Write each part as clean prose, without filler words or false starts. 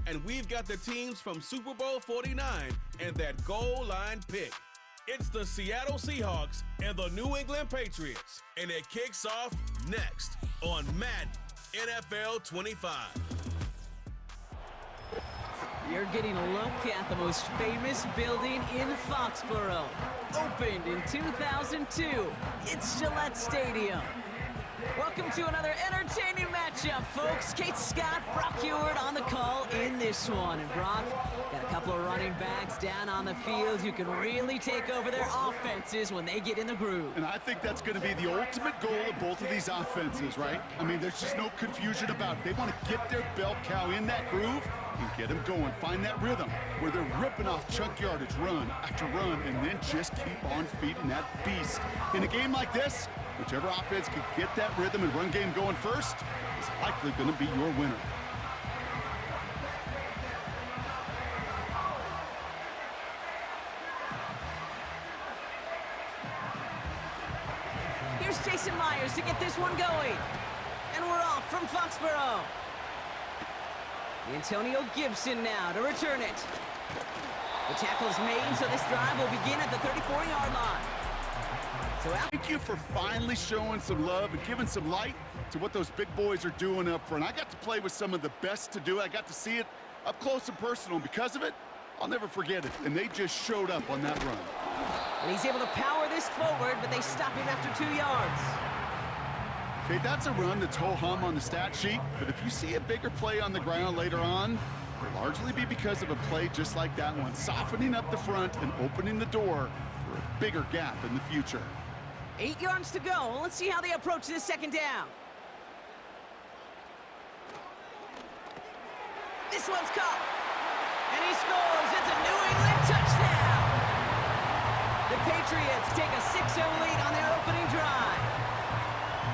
and we've got the teams from Super Bowl 49 and that goal line pick. It's the Seattle Seahawks and the New England Patriots, and it kicks off next on Madden NFL 25. You're getting a look at the most famous building in Foxborough. Opened in 2002, it's Gillette Stadium. Welcome to another entertaining matchup, folks. Kate Scott, Brock Ewart on the call in this one. And Brock, got a couple of running backs down on the field who can really take over their offenses when they get in the groove. And I think that's going to be the ultimate goal of both of these offenses, right? I mean, there's just no confusion about it. They want to get their bell cow in that groove and get them going. Find that rhythm where they're ripping off chunk yardage, run after run, and then just keep on feeding that beast. In a game like this, whichever offense can get that rhythm and run game going first is likely going to be your winner. Here's Jason Myers to get this one going. And we're off from Foxborough. Antonio Gibson now to return it. The tackle is made, so this drive will begin at the 34-yard line. Thank you for finally showing some love and giving some light to what those big boys are doing up front. I got to play with some of the best to do it. I got to see it up close and personal. And because of it, I'll never forget it. And they just showed up on that run. And he's able to power this forward, but they stop him after 2 yards. Okay, that's a run that's ho-hum on the stat sheet. But if you see a bigger play on the ground later on, it'll largely be because of a play just like that one, softening up the front and opening the door for a bigger gap in the future. 8 yards to go. Let's see how they approach this second down. This one's caught. And he scores. It's a New England touchdown. The Patriots take a 6-0 lead on their opening drive.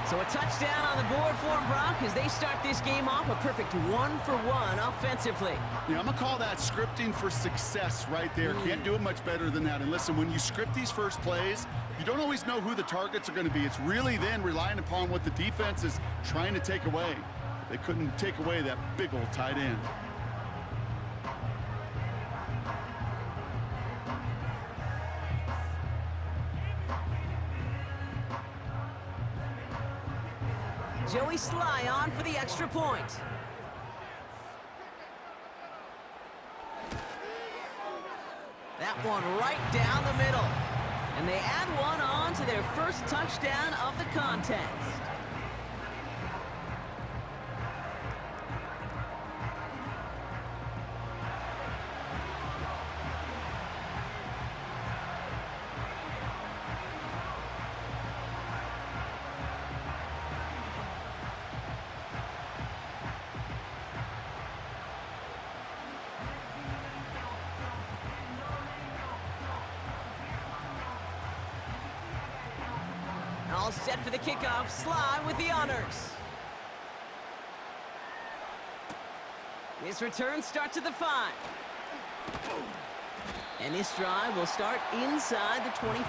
So a touchdown on the board for them, Brock, as they start this game off a perfect 1-for-1 offensively. Yeah, I'm going to call that scripting for success right there. Can't do it much better than that. And listen, when you script these first plays, you don't always know who the targets are going to be. It's really then relying upon what the defense is trying to take away. They couldn't take away that big old tight end. Joey Sly on for the extra point. That one right down the middle. And they add one on to their first touchdown of the contest. All set for the kickoff. Sly with the honors. This return starts at the 5. And this drive will start inside the 25.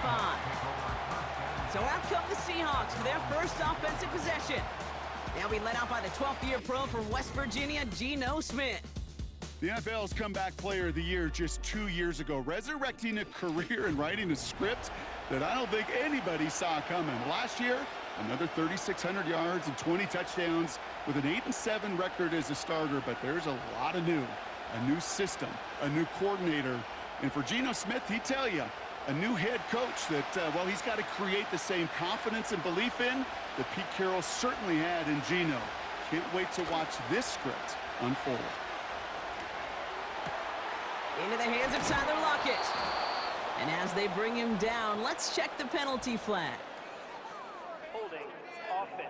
So out come the Seahawks for their first offensive possession. They'll be led out by the 12th-year pro from West Virginia, Geno Smith. The NFL's Comeback Player of the Year just 2 years ago, resurrecting a career and writing a script that I don't think anybody saw coming. Last year, another 3,600 yards and 20 touchdowns with an 8-7 record as a starter, but there's a lot of new. A new system, a new coordinator, and for Geno Smith, he'd tell you, a new head coach that, well, he's got to create the same confidence and belief in that Pete Carroll certainly had in Geno. Can't wait to watch this script unfold. Into the hands of Tyler Lockett. And as they bring him down, let's check the penalty flag. Holding offense.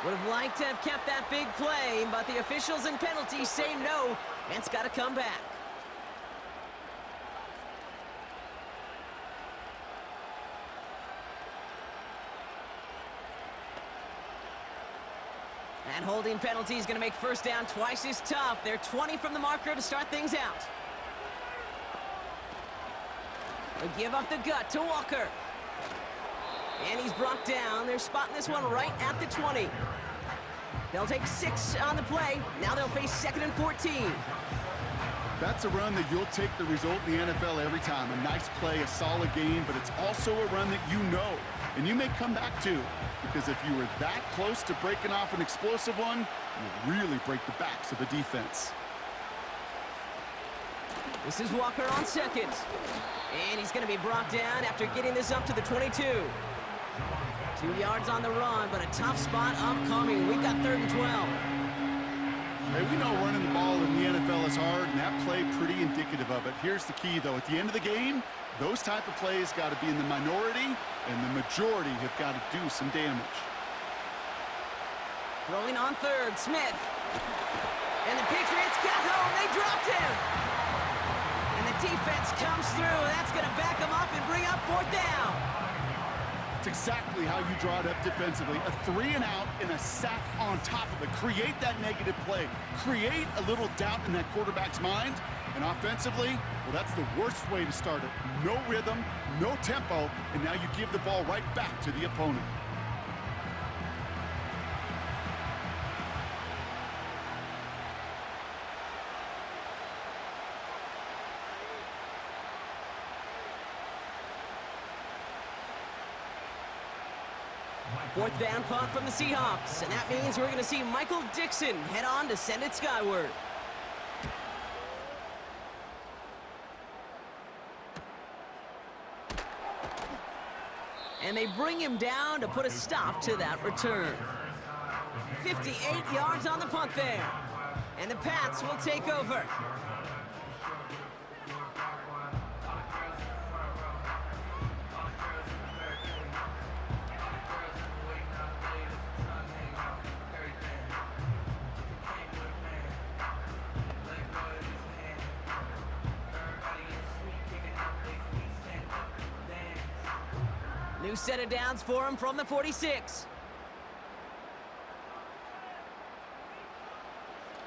Would have liked to have kept that big play, but the officials and penalties say no, and it's got to come back. That holding penalty is going to make first down twice as tough. They're 20 from the marker to start things out. They give up the gut to Walker. And he's brought down. They're spotting this one right at the 20. They'll take 6 on the play. Now they'll face 2nd and 14. That's a run that you'll take the result in the NFL every time. A nice play, a solid game, but it's also a run that you know, and you may come back to, because if you were that close to breaking off an explosive one, you really break the backs of a defense. This is Walker on 2nd. And he's going to be brought down after getting this up to the 22. 2 yards on the run, but a tough spot upcoming. We've got 3rd and 12. Hey, we know running the ball in the NFL is hard, and that play pretty indicative of it. Here's the key, though. At the end of the game, those type of plays got to be in the minority, and the majority have got to do some damage. Throwing on 3rd, Smith. And the Patriots got home. They dropped him. And the defense comes through. That's going to back them up and bring up 4th down. It's exactly how you draw it up defensively. A 3 and out and a sack on top of it. Create that negative play. Create a little doubt in that quarterback's mind. And offensively, well, that's the worst way to start it. No rhythm, no tempo, and now you give the ball right back to the opponent. Fourth down punt from the Seahawks, and that means we're going to see Michael Dixon head on to send it skyward. And they bring him down to put a stop to that return. 58 yards on the punt there. And the Pats will take over. New set of downs for him from the 46.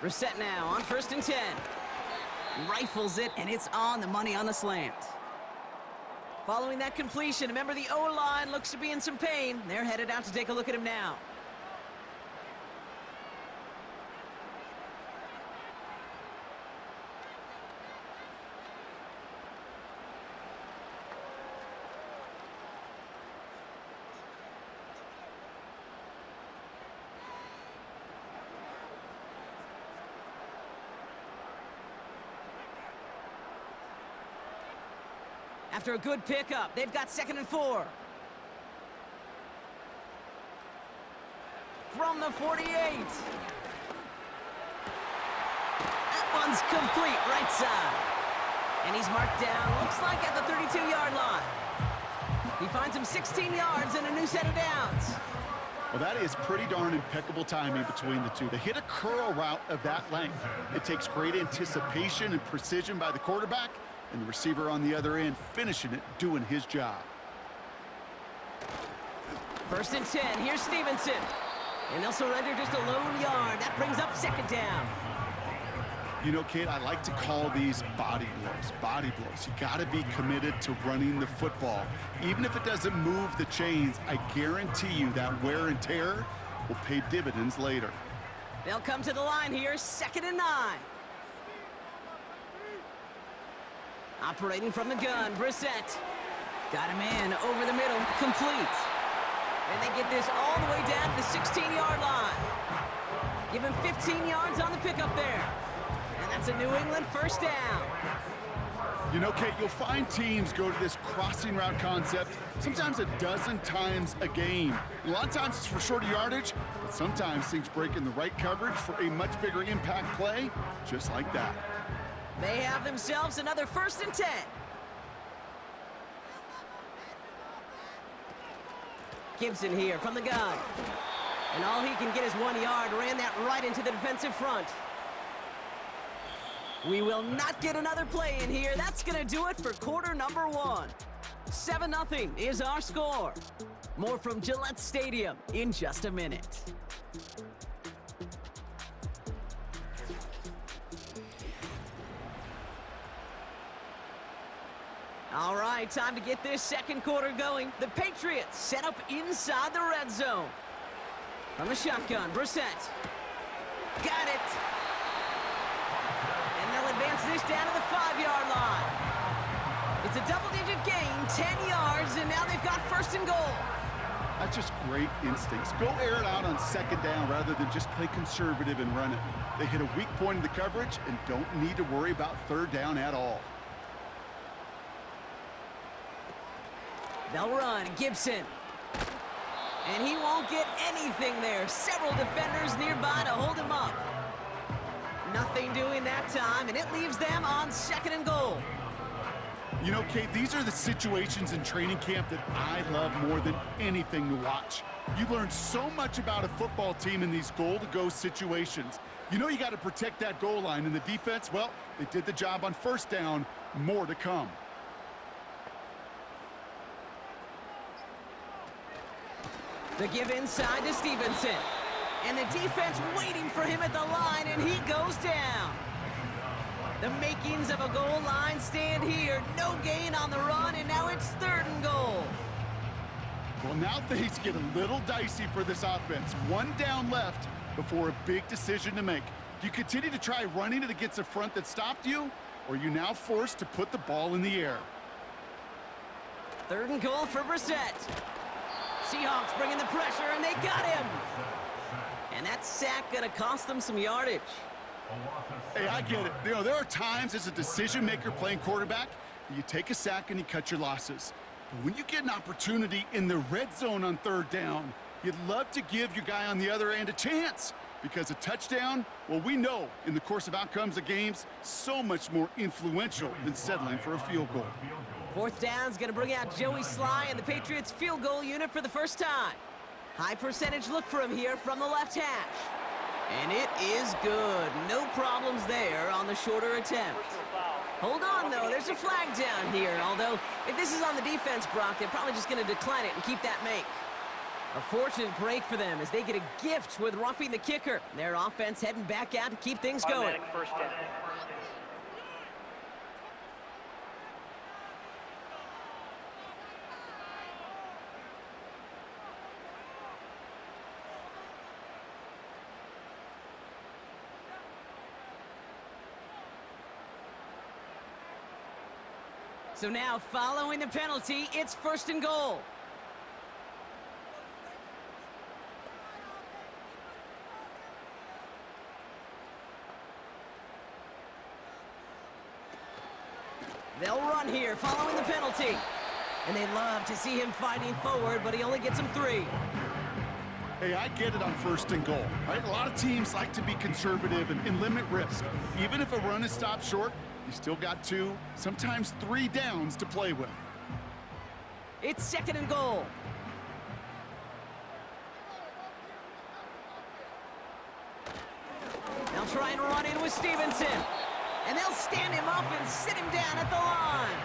Brissett now on 1st and 10. Rifles it, and it's on the money on the slant. Following that completion, remember the O-line looks to be in some pain. They're headed out to take a look at him now. After a good pickup, they've got 2nd and 4. From the 48. That one's complete, right side. And he's marked down, looks like at the 32-yard line. He finds him 16 yards and a new set of downs. Well, that is pretty darn impeccable timing between the two. They hit a curl route of that length. It takes great anticipation and precision by the quarterback, and the receiver on the other end finishing it, doing his job. 1st and 10, here's Stevenson. And they'll surrender just a lone yard. That brings up 2nd down. You know, Kate, I like to call these body blows. Body blows. You got to be committed to running the football. Even if it doesn't move the chains, I guarantee you that wear and tear will pay dividends later. They'll come to the line here, 2nd and 9. Operating from the gun, Brissett. Got him in, over the middle, complete. And they get this all the way down to the 16-yard line. Give him 15 yards on the pickup there. And that's a New England 1st down. You know, Kate, you'll find teams go to this crossing route concept sometimes a dozen times a game. A lot of times it's for shorter yardage, but sometimes things break in the right coverage for a much bigger impact play, just like that. They have themselves another 1st and 10. Gibson here from the gun. And all he can get is 1 yard. Ran that right into the defensive front. We will not get another play in here. That's going to do it for quarter number 1. 7-0 is our score. More from Gillette Stadium in just a minute. All right, time to get this 2nd quarter going. The Patriots set up inside the red zone. From the shotgun, Brissett. Got it. And they'll advance this down to the 5-yard line. It's a double-digit gain, 10 yards, and now they've got first and goal. That's just great instincts. Go air it out on second down rather than just play conservative and run it. They hit a weak point in the coverage and don't need to worry about third down at all. They'll run, Gibson. And he won't get anything there. Several defenders nearby to hold him up. Nothing doing that time, and it leaves them on second and goal. You know, Kate, these are the situations in training camp that I love more than anything to watch. You learn so much about a football team in these goal-to-go situations. You know you got to protect that goal line, and the defense, well, they did the job on first down. More to come. The give inside to Stevenson. And the defense waiting for him at the line, and he goes down. The makings of a goal line stand here. No gain on the run, and now it's third and goal. Well, now things get a little dicey for this offense. One down left before a big decision to make. Do you continue to try running it against a front that stopped you, or are you now forced to put the ball in the air? Third and goal for Brissett. Seahawks bringing the pressure, and they got him. And that sack gonna cost them some yardage. Hey, I get it. You know, there are times as a decision maker playing quarterback, you take a sack and you cut your losses. But when you get an opportunity in the red zone on third down, you'd love to give your guy on the other end a chance. Because a touchdown, well, we know in the course of outcomes of games, so much more influential than settling for a field goal. Fourth down's gonna bring out Joey Sly and the Patriots field goal unit for the first time. High percentage look for him here from the left hash. And it is good. No problems there on the shorter attempt. Hold on, though. There's a flag down here. Although, if this is on the defense, Brock, they're probably just going to decline it and keep that make. A fortunate break for them as they get a gift with roughing the kicker. Their offense heading back out to keep things going. First down. So now, following the penalty, it's first and goal. They'll run here, following the penalty. And they love to see him fighting forward, but he only gets him 3. Hey, I get it on first and goal, right? A lot of teams like to be conservative and limit risk. Even if a run is stopped short, you still got 2, sometimes 3 downs to play with. It's second and goal. They'll try and run in with Stevenson. And they'll stand him up and sit him down at the line.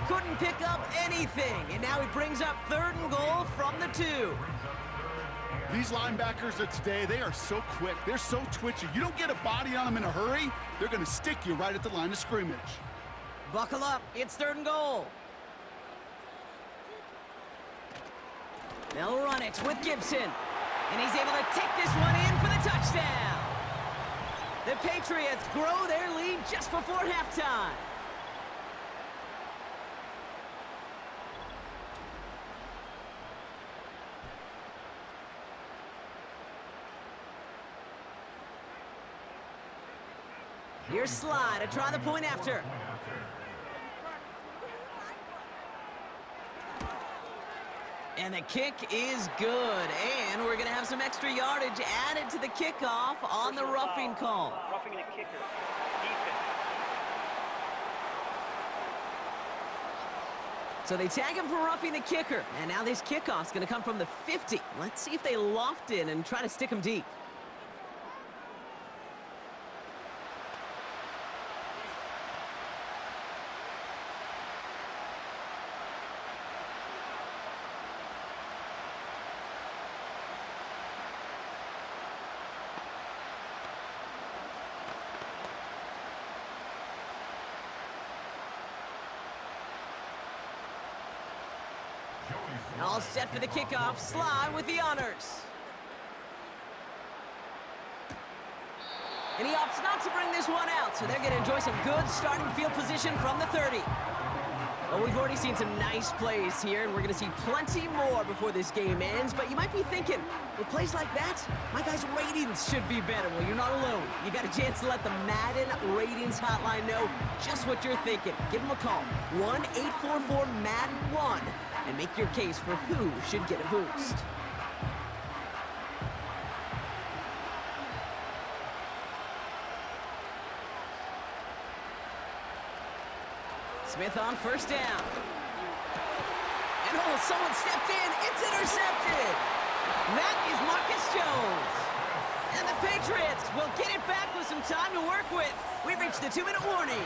Couldn't pick up anything, and now he brings up third and goal from the 2. These linebackers of today, they are so quick. They're so twitchy. You don't get a body on them in a hurry, they're going to stick you right at the line of scrimmage. Buckle up. It's third and goal. They'll run it with Gibson. And he's able to take this one in for the touchdown. The Patriots grow their lead just before halftime. Here's Sly to try the point after. And the kick is good. And we're going to have some extra yardage added to the kickoff on the roughing call. Roughing the kicker. Defense. So they tag him for roughing the kicker. And now this kickoff's going to come from the 50. Let's see if they loft in and try to stick him deep. All set for the kickoff. Sly with the honors. And he opts not to bring this one out, so they're going to enjoy some good starting field position from the 30. Well, we've already seen some nice plays here, and we're going to see plenty more before this game ends. But you might be thinking, with plays like that, my guys' ratings should be better. Well, you're not alone. You got a chance to let the Madden ratings hotline know just what you're thinking. Give them a call, 1-844-MADDEN1, and make your case for who should get a boost. Smith on first down. And someone stepped in. It's intercepted. That is Marcus Jones. And the Patriots will get it back with some time to work with. We've reached the 2-minute warning.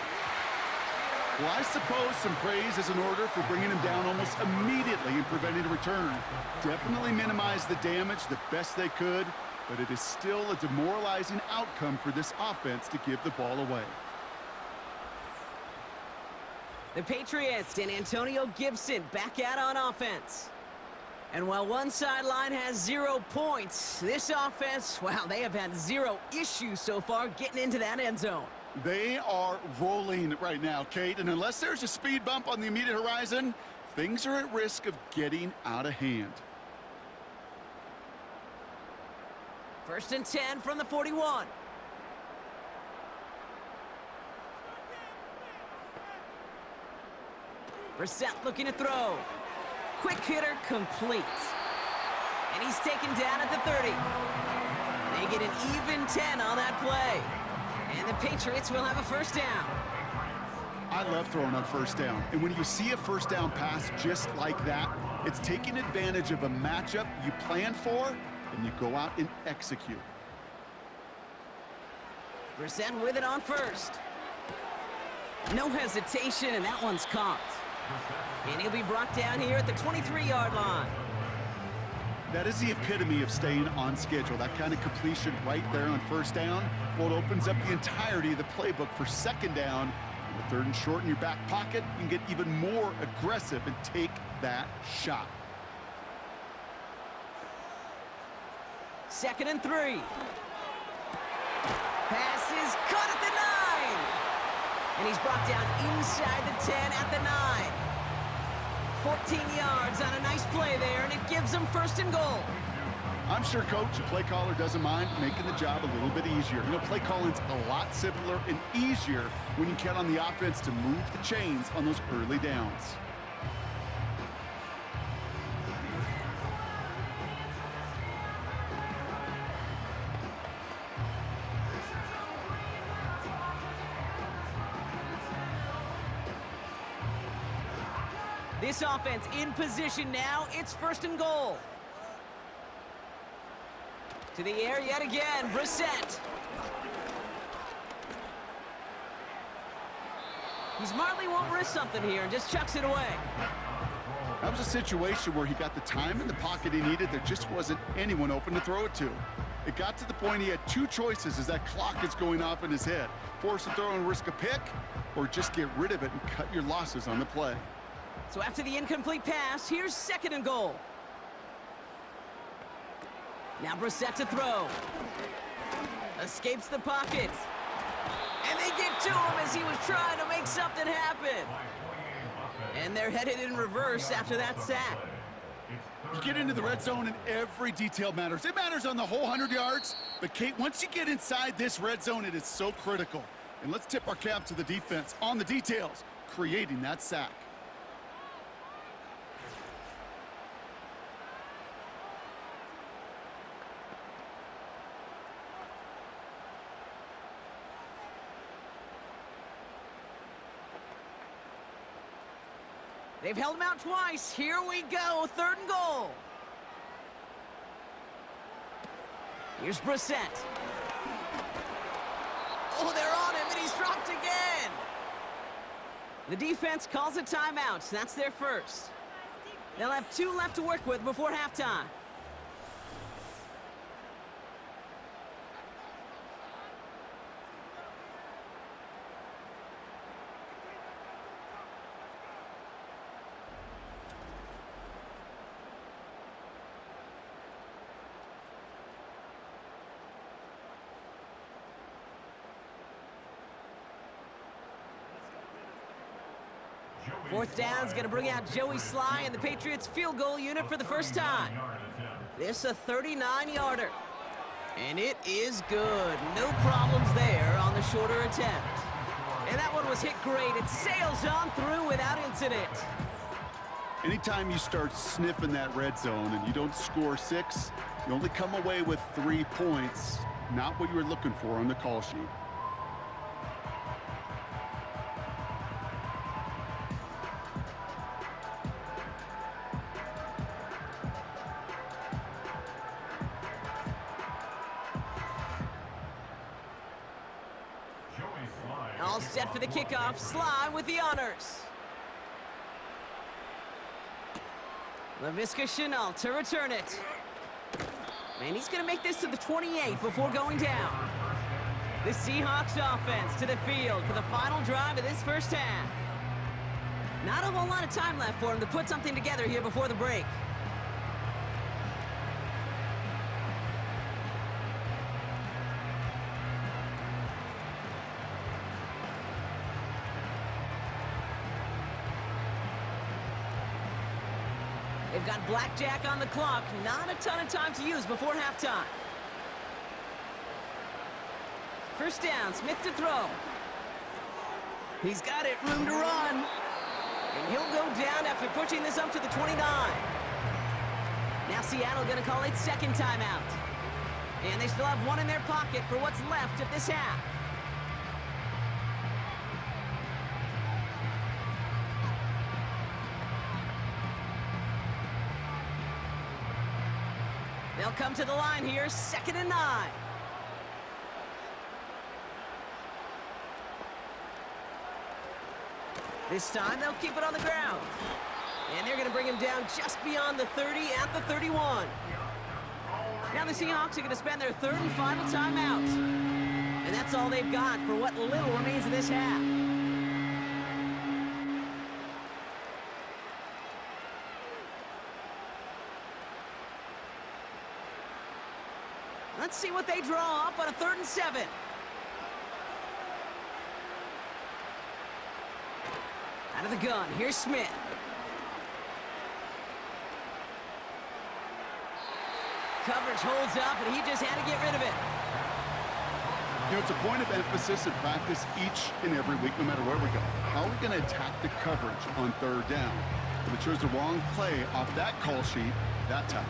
Well, I suppose some praise is in order for bringing him down almost immediately and preventing a return. Definitely minimized the damage the best they could, but it is still a demoralizing outcome for this offense to give the ball away. The Patriots and Antonio Gibson back out on offense. And while one sideline has 0 points, this offense, wow, they have had 0 issues so far getting into that end zone. They are rolling right now, Kate, and unless there's a speed bump on the immediate horizon, things are at risk of getting out of hand. 1st and 10 from the 41. Brissett looking to throw. Quick hitter complete. And he's taken down at the 30. They get an even 10 on that play. And the Patriots will have a first down. I love throwing on first down. And when you see a first down pass just like that, it's taking advantage of a matchup you plan for, and you go out and execute. Brissett with it on first. No hesitation, and that one's caught. And he'll be brought down here at the 23-yard line. That is the epitome of staying on schedule. That kind of completion right there on first down. Well, it opens up the entirety of the playbook for second down. With 3rd and short in your back pocket, you can get even more aggressive and take that shot. 2nd and 3. Pass is caught at the 9. And he's brought down inside the 10 at the 9. 14 yards on a nice play there, and it gives them 1st and goal. I'm sure, Coach, the play caller doesn't mind making the job a little bit easier. You know, play calling's a lot simpler and easier when you count on the offense to move the chains on those early downs. This offense in position now. It's 1st and goal. To the air yet again, Brissett. He smartly won't risk something here and just chucks it away. That was a situation where he got the time in the pocket he needed. There just wasn't anyone open to throw it to. It got to the point he had 2 choices as that clock is going off in his head. Force a throw and risk a pick, or just get rid of it and cut your losses on the play. So after the incomplete pass, here's 2nd and goal. Now Brissett to throw. Escapes the pocket. And they get to him as he was trying to make something happen. And they're headed in reverse after that sack. You get into the red zone and every detail matters. It matters on the whole 100 yards. But, Kate, once you get inside this red zone, it is so critical. And let's tip our cap to the defense on the details, creating that sack. They've held him out twice. Here we go, 3rd and goal. Here's Brissett. Oh, they're on him, and he's dropped again. The defense calls a timeout. That's their first. They'll have 2 left to work with before halftime. Fourth down's going to bring out Joey Sly and the Patriots field goal unit for the first time. This a 39-yarder. And it is good. No problems there on the shorter attempt. And that one was hit great. It sails on through without incident. Anytime you start sniffing that red zone and you don't score 6, you only come away with 3 points. Not what you were looking for on the call sheet. All set for the kickoff. Sly with the honors. Laviska Shenault to return it. And he's going to make this to the 28 before going down. The Seahawks offense to the field for the final drive of this first half. Not a whole lot of time left for him to put something together here before the break. They've got blackjack on the clock. Not a ton of time to use before halftime. First down, Smith to throw. He's got it, room to run. And he'll go down after pushing this up to the 29. Now Seattle gonna call it second timeout. And they still have one in their pocket for what's left of this half. They'll come to the line here, 2nd and 9. This time they'll keep it on the ground. And they're gonna bring him down just beyond the 30 at the 31. Now the Seahawks are gonna spend their third and final timeout. And that's all they've got for what little remains in this half. Let's see what they draw up on a 3rd and 7. Out of the gun, here's Smith. Coverage holds up, and he just had to get rid of it. You know, it's a point of emphasis in practice each and every week, no matter where we go. How are we going to attack the coverage on 3rd down? But they chose the wrong play off that call sheet that time.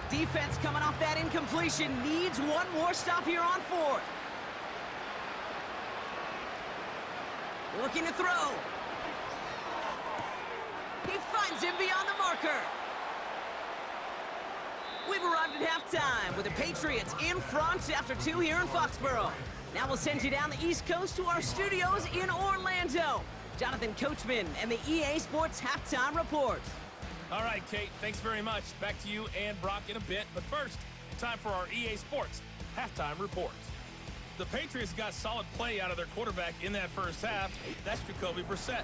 Defense coming off that incompletion needs one more stop here on 4th. Looking to throw. He finds him beyond the marker. We've arrived at halftime with the Patriots in front after 2 here in Foxborough. Now we'll send you down the East Coast to our studios in Orlando. Jonathan Coachman and the EA Sports Halftime Report. All right, Kate, thanks very much. Back to you and Brock in a bit. But first, time for our EA Sports Halftime Report. The Patriots got solid play out of their quarterback in that first half. That's Jacoby Brissett.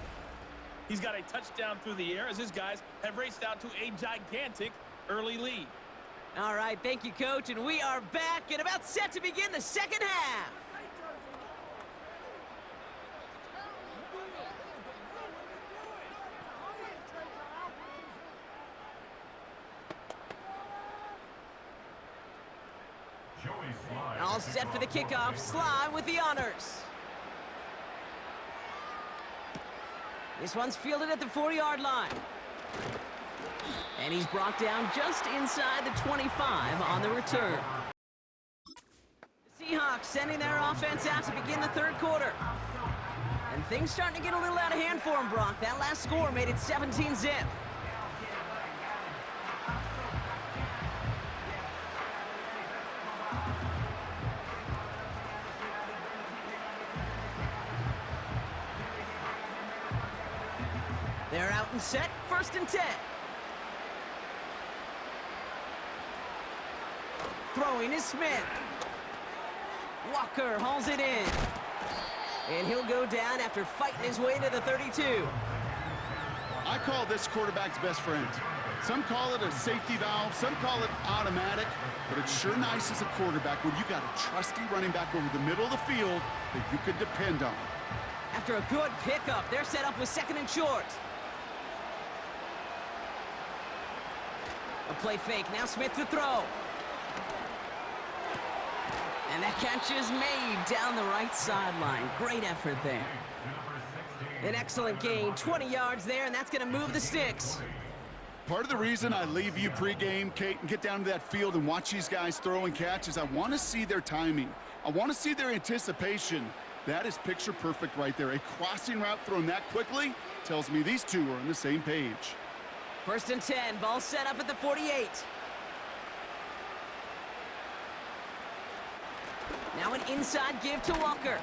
He's got a touchdown through the air as his guys have raced out to a gigantic early lead. All right, thank you, Coach. And we are back and about set to begin the second half. All set for the kickoff. Sly with the honors. This one's fielded at the 40-yard line. And he's brought down just inside the 25 on the return. The Seahawks sending their offense out to begin the 3rd quarter. And things starting to get a little out of hand for him, Brock. That last score made it 17-zip. They're out and set, 1st and 10. Throwing is Smith. Walker hauls it in. And he'll go down after fighting his way to the 32. I call this quarterback's best friend. Some call it a safety valve, some call it automatic, but it's sure nice as a quarterback when you got a trusty running back over the middle of the field that you can depend on. After a good pickup, they're set up with 2nd and short. A play fake, now Smith to throw. And that catch is made down the right sideline. Great effort there. An excellent gain, 20 yards there, and that's going to move the sticks. Part of the reason I leave you pregame, Kate, and get down to that field and watch these guys throw and catch is I want to see their timing. I want to see their anticipation. That is picture perfect right there. A crossing route thrown that quickly tells me these two are on the same page. 1st and 10, ball set up at the 48. Now an inside give to Walker.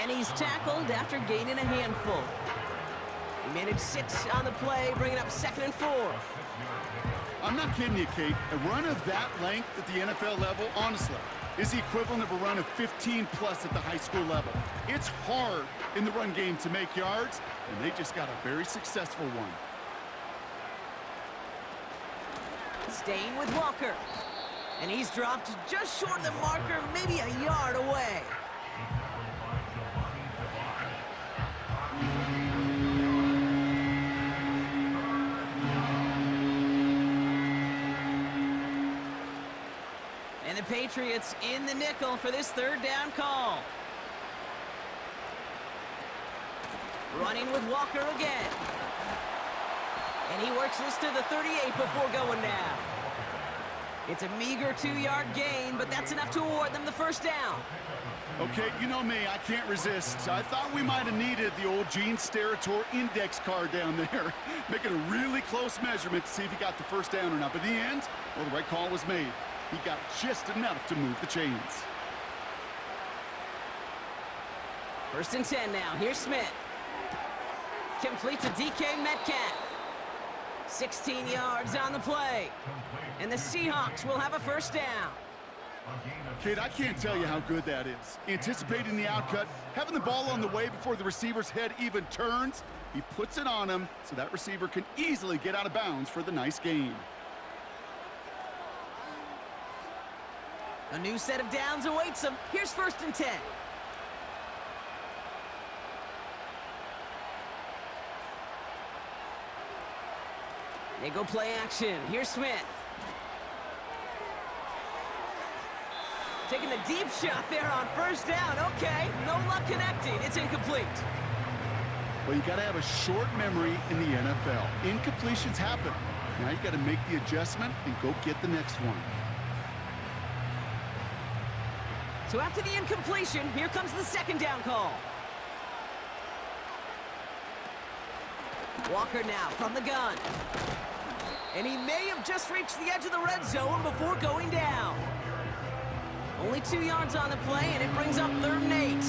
And he's tackled after gaining a handful. He managed 6 on the play, bringing up 2nd and 4. I'm not kidding you, Kate. A run of that length at the NFL level, honestly, is the equivalent of a run of 15-plus at the high school level. It's hard in the run game to make yards, and they just got a very successful one. Staying with Walker. And he's dropped just short of the marker, maybe a yard away. And the Patriots in the nickel for this 3rd down call. Running with Walker again. And he works this to the 38 before going down. It's a meager 2-yard gain, but that's enough to award them the 1st down. Okay, you know me, I can't resist. I thought we might have needed the old Gene Steratore index card down there, making a really close measurement to see if he got the 1st down or not. But in the end, well, the right call was made. He got just enough to move the chains. 1st and 10 now. Here's Smith. Complete to DK Metcalf. 16 yards on the play. And the Seahawks will have a 1st down. Kid, I can't tell you how good that is. Anticipating the outcut, having the ball on the way before the receiver's head even turns. He puts it on him so that receiver can easily get out of bounds for the nice gain. A new set of downs awaits him. Here's 1st and 10. They go play action. Here's Smith. Taking a deep shot there on 1st down. Okay, no luck connecting. It's incomplete. Well, you got to have a short memory in the NFL. Incompletions happen. Now you got to make the adjustment and go get the next one. So after the incompletion, here comes the 2nd down call. Walker now from the gun. And he may have just reached the edge of the red zone before going down. Only 2 yards on the play, and it brings up 3rd and 8.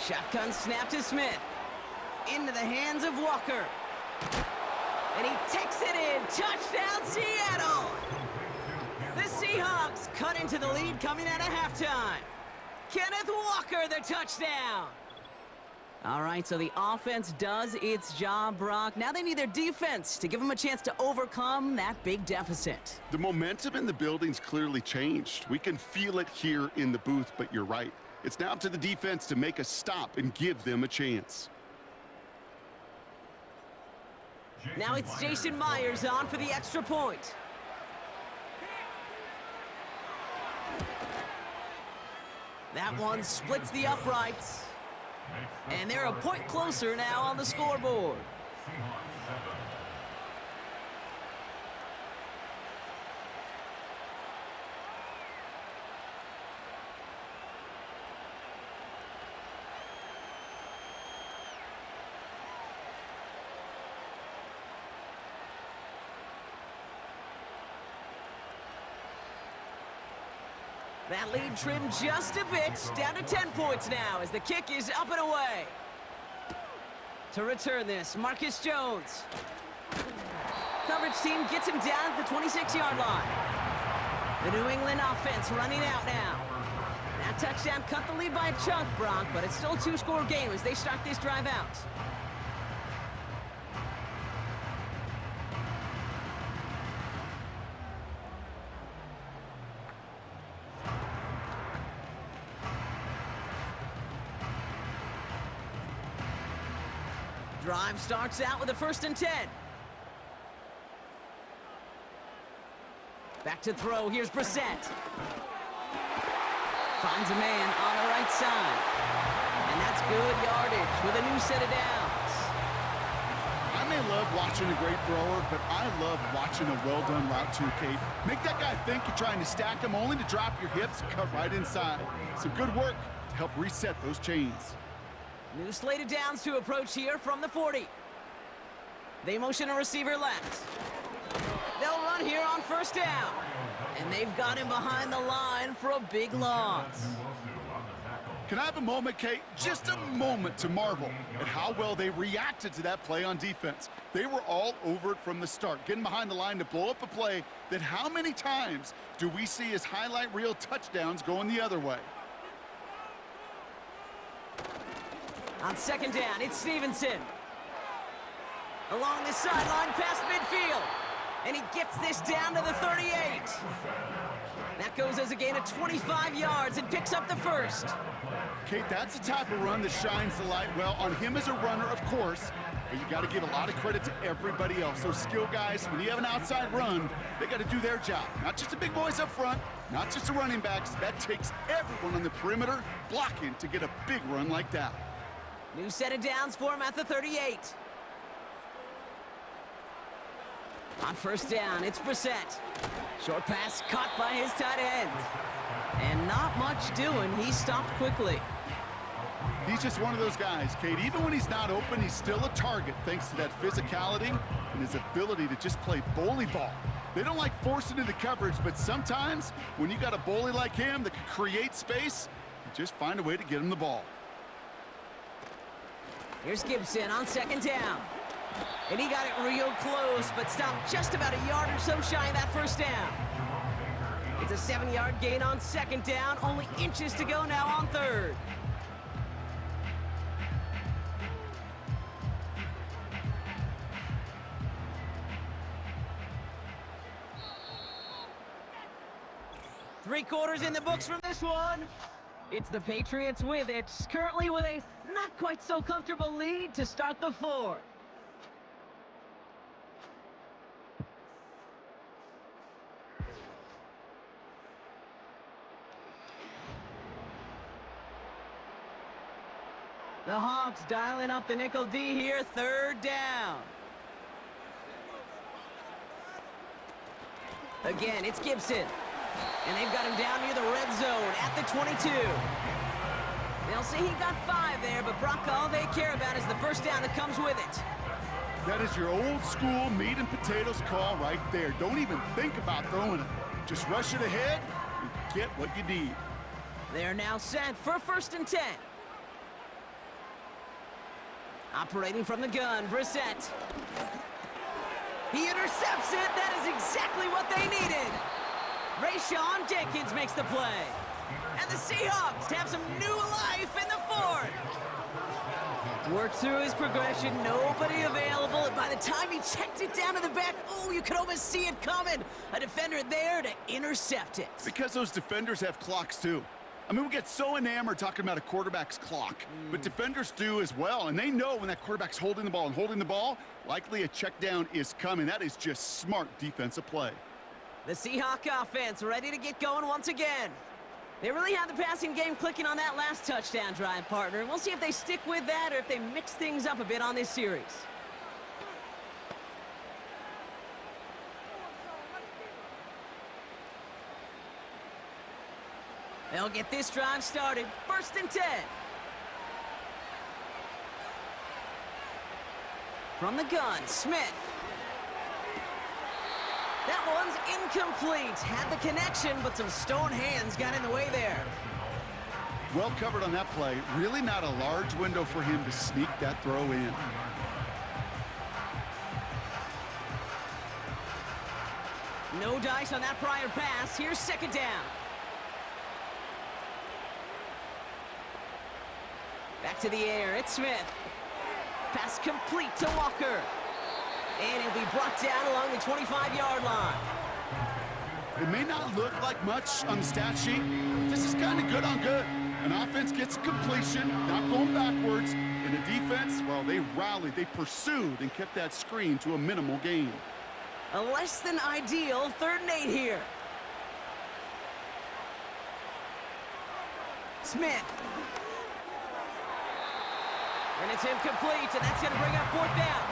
Shotgun snap to Smith. Into the hands of Walker. And he takes it in. Touchdown, Seattle! The Seahawks cut into the lead coming out of halftime. Kenneth Walker, the touchdown. All right, so the offense does its job, Brock. Now they need their defense to give them a chance to overcome that big deficit. The momentum in the building's clearly changed. We can feel it here in the booth, but you're right. It's now up to the defense to make a stop and give them a chance. Now it's Jason Myers on for the extra point. That one splits the uprights. And they're a point closer now on the scoreboard. That lead trimmed just a bit, down to 10 points now as the kick is up and away. To return this, Marcus Jones. Coverage team gets him down at the 26-yard line. The New England offense running out now. That touchdown cut the lead by a chunk, Brock, but it's still a two-score game as they start this drive out. Drive starts out with a 1st and 10. Back to throw, here's Brissett. Finds a man on the right side. And that's good yardage with a new set of downs. I may love watching a great thrower, but I love watching a well-done route too, Kate. Make that guy think you're trying to stack him only to drop your hips and cut right inside. Some good work to help reset those chains. New slate of downs to approach here from the 40. They motion a receiver left. They'll run here on 1st down. And they've got him behind the line for a big loss. Can I have a moment, Kate? Just a moment to marvel at how well they reacted to that play on defense. They were all over it from the start, getting behind the line to blow up a play that how many times do we see as highlight reel touchdowns going the other way? On 2nd down, it's Stevenson. Along the sideline past midfield. And he gets this down to the 38. That goes as a gain of 25 yards and picks up the 1st. Kate, that's the type of run that shines the light well on him as a runner, of course, but you got to give a lot of credit to everybody else. Those skill guys, when you have an outside run, they got to do their job. Not just the big boys up front, not just the running backs. That takes everyone on the perimeter blocking to get a big run like that. New set of downs for him at the 38. On 1st down, it's Brissett. Short pass caught by his tight end. And not much doing. He stopped quickly. He's just one of those guys, Kate. Even when he's not open, he's still a target thanks to that physicality and his ability to just play bully ball. They don't like forcing into coverage, but sometimes when you got a bully like him that can create space, you just find a way to get him the ball. Here's Gibson on 2nd down. And he got it real close, but stopped just about a yard or so shy of that 1st down. It's a 7-yard gain on 2nd down, only inches to go now on 3rd. Three-quarters in the books from this one. It's the Patriots with it, currently with a not quite so comfortable lead to start the 4th. The Hawks dialing up the nickel D here, 3rd down. Again, it's Gibson. And they've got him down near the red zone at the 22. They'll say he got 5 there, but Brock, all they care about is the 1st down that comes with it. That is your old school meat and potatoes call right there. Don't even think about throwing it. Just rush it ahead and get what you need. They're now set for 1st and 10. Operating from the gun, Brissett. He intercepts it. That is exactly what they needed. Rayshawn Jenkins makes the play. And the Seahawks have some new life in the 4th. Worked through his progression, nobody available, and by the time he checked it down to the back, oh, you could almost see it coming. A defender there to intercept it. Because those defenders have clocks too. I mean, we get so enamored talking about a quarterback's clock, but defenders do as well, and they know when that quarterback's holding the ball, likely a check down is coming. That is just smart defensive play. The Seahawk offense ready to get going once again. They really had the passing game clicking on that last touchdown drive, partner. And we'll see if they stick with that or if they mix things up a bit on this series. They'll get this drive started. 1st and 10. From the gun, Smith. That one's incomplete. Had the connection, but some stone hands got in the way there. Well covered on that play. Really not a large window for him to sneak that throw in. No dice on that prior pass. Here's second down. Back to the air. It's Smith. Pass complete to Walker. And he'll be brought down along the 25-yard line. It may not look like much on the stat sheet, but this is kind of good on good. An offense gets completion, not going backwards. And the defense, well, they rallied, they pursued, and kept that screen to a minimal gain. A less than ideal 3rd and 8 here. Smith. And it's incomplete, and that's going to bring up 4th down.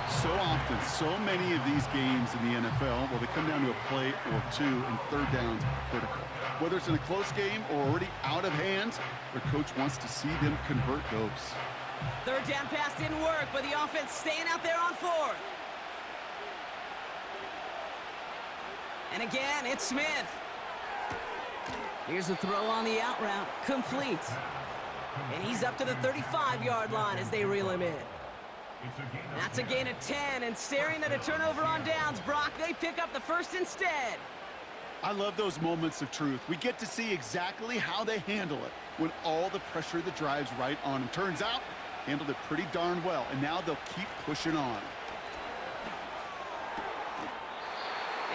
So often, so many of these games in the NFL, well, they come down to a play or two, and 3rd downs are critical. Whether it's in a close game or already out of hand, their coach wants to see them convert those. 3rd down pass didn't work, but the offense staying out there on 4th. And again, it's Smith. Here's the throw on the out route, complete. And he's up to the 35-yard line as they reel him in. That's a gain of 10, and staring at a turnover on downs, Brock, they pick up the first instead. I love those moments of truth. We get to see exactly how they handle it when all the pressure that drives right on them. Turns out, handled it pretty darn well, and now they'll keep pushing on.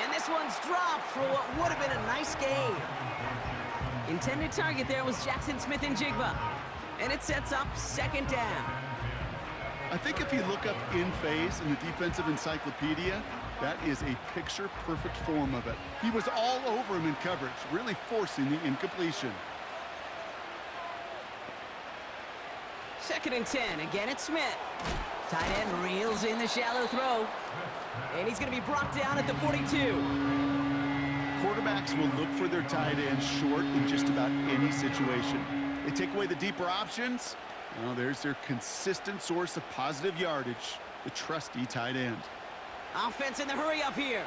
And this one's dropped for what would have been a nice game. Intended target there was Jackson Smith-Njigba, and it sets up 2nd down. I think if you look up in phase in the defensive encyclopedia, that is a picture-perfect form of it. He was all over him in coverage, really forcing the incompletion. 2nd and 10. Again, it's Smith. Tight end reels in the shallow throw. And he's going to be brought down at the 42. Quarterbacks will look for their tight end short in just about any situation. They take away the deeper options. Well, there's their consistent source of positive yardage, the trusty tight end. Offense in the hurry up here.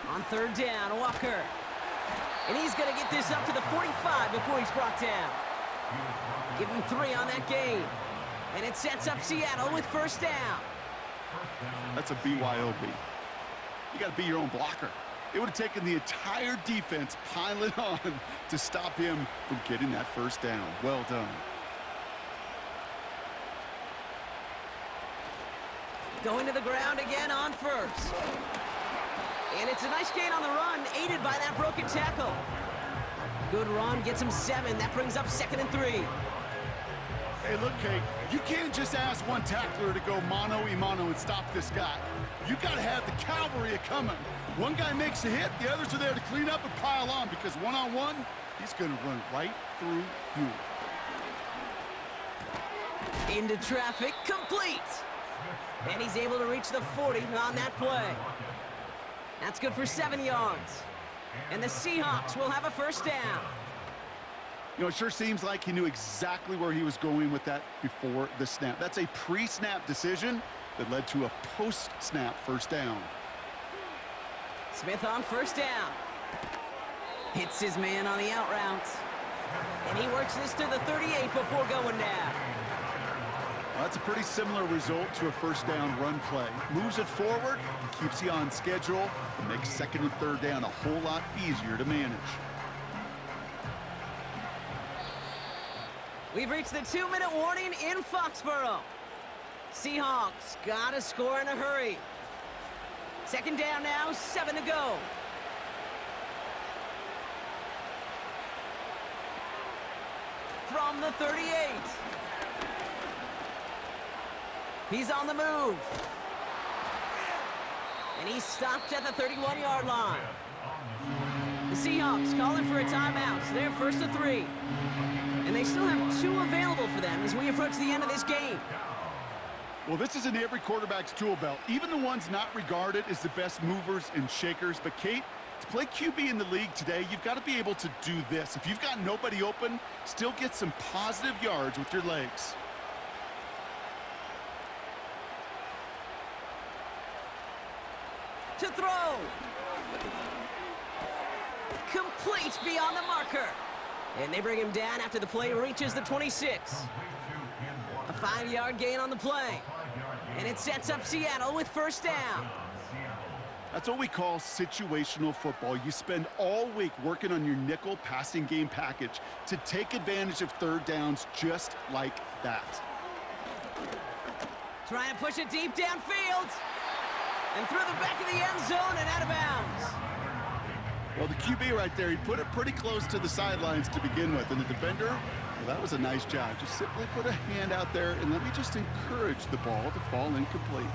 On 3rd down, Walker. And he's going to get this up to the 45 before he's brought down. Give him 3 on that gain. And it sets up Seattle with 1st down. That's a BYOB. You got to be your own blocker. It would have taken the entire defense piling on to stop him from getting that 1st down. Well done. Going to the ground again on 1st. And it's a nice gain on the run, aided by that broken tackle. Good run, gets him 7. That brings up 2nd and 3. Hey, look, Kate, you can't just ask one tackler to go mano-a-mano and stop this guy. You got to have the cavalry coming. One guy makes a hit, the others are there to clean up and pile on, because one-on-one, he's going to run right through you. Into traffic, complete. And he's able to reach the 40 on that play. That's good for 7 yards. And the Seahawks will have a 1st down. You know, it sure seems like he knew exactly where he was going with that before the snap. That's a pre-snap decision that led to a post-snap 1st down. Smith on 1st down. Hits his man on the out route. And he works this to the 38 before going down. Well, that's a pretty similar result to a 1st down run play. Moves it forward, keeps you on schedule, and makes 2nd and 3rd down a whole lot easier to manage. We've reached the 2-minute warning in Foxborough. Seahawks got to score in a hurry. 2nd down now, 7 to go. From the 38. He's on the move. And he's stopped at the 31-yard line. The Seahawks calling for a timeout. So they're 1st and 3. And they still have 2 available for them as we approach the end of this game. Well, this is in every quarterback's tool belt, even the ones not regarded as the best movers and shakers. But, Kate, to play QB in the league today, you've got to be able to do this. If you've got nobody open, still get some positive yards with your legs. To throw. Complete beyond the marker. And they bring him down after the play reaches the 26. A 5-yard gain on the play. And it sets up Seattle with first down. That's what we call situational football. You spend all week working on your nickel passing game package to take advantage of third downs just like that. Trying to push it deep downfield. And through the back of the end zone and out of bounds. Well, the QB right there, he put it pretty close to the sidelines to begin with. And the defender, well, that was a nice job. Just simply put a hand out there and let me just encourage the ball to fall incomplete.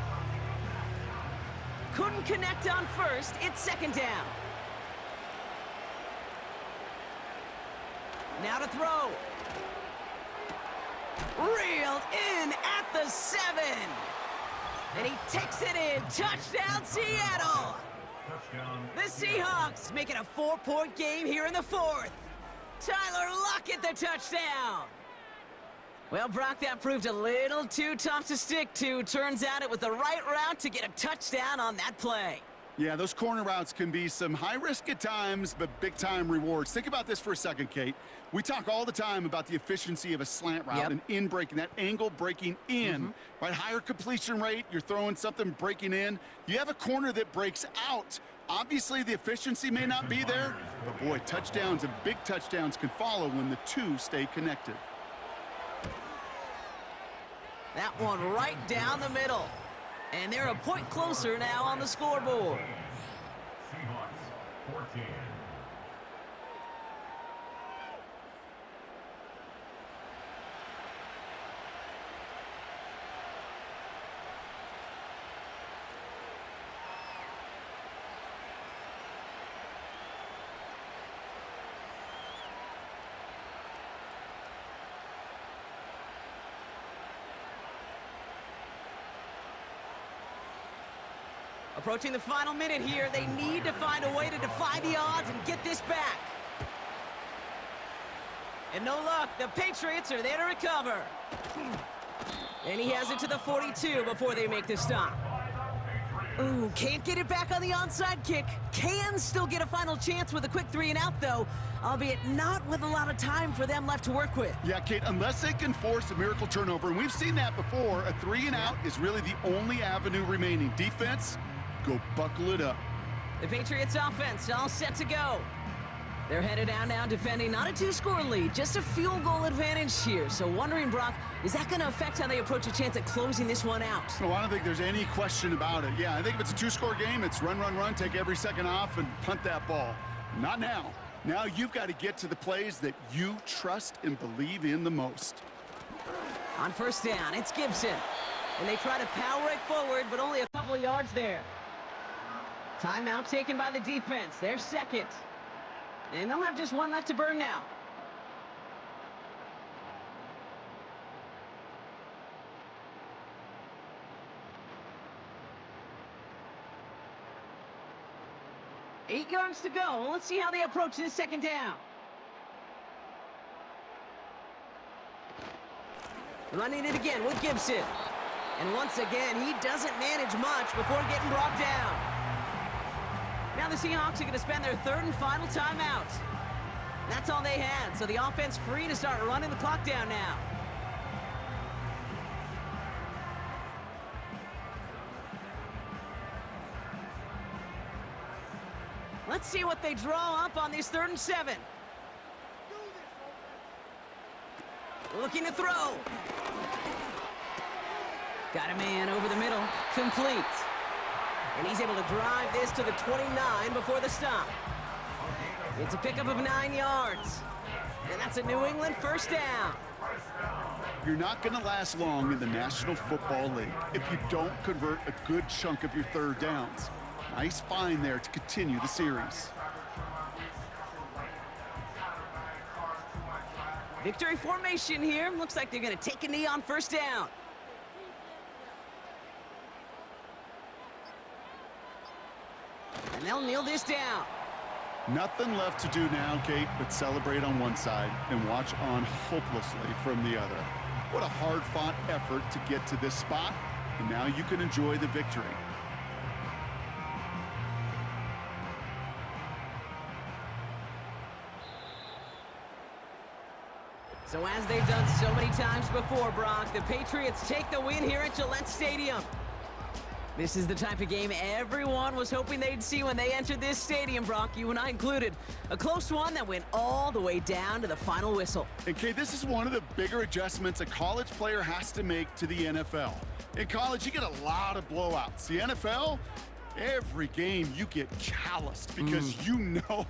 Couldn't connect on first. It's second down. Now to throw. Reeled in at the 7. And he takes it in. Touchdown, Seattle. The Seahawks make it a 4-point game here in the fourth. Tyler Lockett the touchdown. Well, Brock, that proved a little too tough to stick to. Turns out it was the right route to get a touchdown on that play. Yeah, those corner routes can be some high risk at times, but big time rewards. Think about this for a second, Kate. We talk all the time about the efficiency of a slant route and in breaking, that angle breaking in, right? Higher completion rate, you're throwing something breaking in. You have a corner that breaks out. Obviously, the efficiency may not be there, but boy, touchdowns and big touchdowns can follow when the two stay connected. That one right down the middle. And they're a point closer now on the scoreboard. Seahawks 14. Approaching the final minute here, they need to find a way to defy the odds and get this back. And no luck, the Patriots are there to recover. And he has it to the 42 before they make the stop. Ooh, can't get it back on the onside kick. Can still get a final chance with a quick 3-and-out, though, albeit not with a lot of time for them left to work with. Yeah, Kate, unless they can force a miracle turnover, and we've seen that before, a 3-and-out is really the only avenue remaining. Defense, go buckle it up. The Patriots offense all set to go. They're headed out now defending not a 2-score lead, just a field goal advantage here. So wondering, Brock, is that going to affect how they approach a chance at closing this one out? No, I don't think there's any question about it. Yeah, I think if it's a 2-score game, it's run, run, run, take every second off and punt that ball. Not now. Now you've got to get to the plays that you trust and believe in the most. On first down, it's Gibson. And they try to power it forward, but only a couple of yards there. Timeout taken by the defense. They're second. And they'll have just one left to burn now. Eight yards to go. Let's see how they approach this second down. Running it again with Gibson. And once again, he doesn't manage much before getting brought down. Now the Seahawks are going to spend their third and final timeout. That's all they had, so the offense free to start running the clock down now. Let's see what they draw up on this 3rd and 7. Looking to throw. Got a man over the middle. Complete. And he's able to drive this to the 29 before the stop. It's a pickup of 9 yards. And that's a New England first down. You're not going to last long in the National Football League if you don't convert a good chunk of your third downs. Nice find there to continue the series. Victory formation here. Looks like they're going to take a knee on first down. And they'll kneel this down. Nothing left to do now, Kate, but celebrate on one side and watch on hopelessly from the other. What a hard-fought effort to get to this spot, and now you can enjoy the victory. So as they've done so many times before, Brock, the Patriots take the win here at Gillette Stadium. This is the type of game everyone was hoping they'd see when they entered this stadium, Brock, you and I included. A close one that went all the way down to the final whistle. And Kay, this is one of the bigger adjustments a college player has to make to the NFL. In college, you get a lot of blowouts. The NFL, every game you get calloused because you know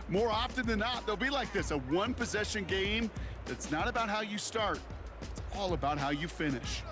more often than not they'll be like this, a one-possession game that's not about how you start. It's all about how you finish.